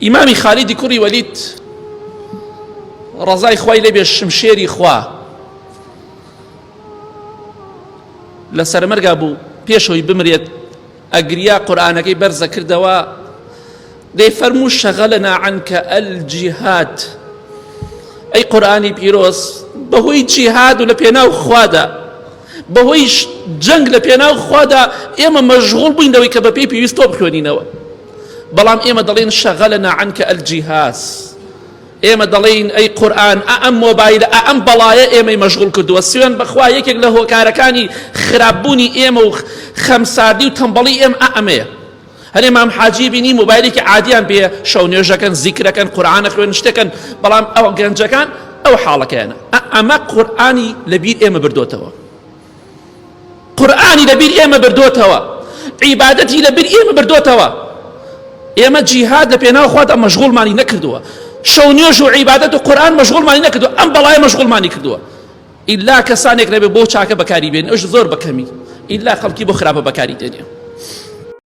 ئیمامی خالیدی کوڕی وەلید ڕەزای خوای لێ بێ شمشێری خوا لە سەرمەرگا بوو پێشەوەی بمرێت ئەگریا قورئانەکەی بەرزە کردەوە دەیفەرموو شەغەلەنا عنکە ئەلجیهاد ئەی قورئانی پیرۆز بەهۆی جیهاد و لە پێناو خوادا بەهۆی جەنگ لە پێناو خوادا ئێمە مەشغوڵ بووین لەوەی کە بەپێی پێویست تۆ بخوێنینەوە بەڵام ئێمە دەڵێن شەغەلەنا عنکە ئەلجیهاز ئێمە دەڵێن ئەی قورئان ئەم مۆبایلە ئەم بەڵایە ئێمەی مەشغوڵ کردووە سوێن بەخوا یەکێک لە هۆکارەکانی خراپبوونی ئێمە و خەمساردی و تەمبەڵی ئێمە ئەمەیە هەرێ مام حاجی بینی مۆبایلێکی عادیان بێ شەو نوێژەکەن زیکرەکەن قورئانە خوێن شتەکەن بەڵام ئەو گەنجەکان ئەو حاڵەکەیانە ئەمە قورئانی لەبیر ئێمە بردوتەوە قورئانی لەبیر ئێمە بردوتەوە عیبادەتی لەبیر ئێمە بردوتەوە ئێمە جیهاد لە پێناو خوادا مەشغوڵمانی نەکردووە شەو نوێژ و عیبادەت و قورئان مەشغوڵمانی نەکردووە ئەم بەڵایە مەشغوڵمانی کردووە ئیلا کەسانێک لەبێ بۆ چاکە بەکاری بێن ئەوش زۆر بەکەمی ئیلا خەڵکی بۆ خراپە بەکاری دێنێ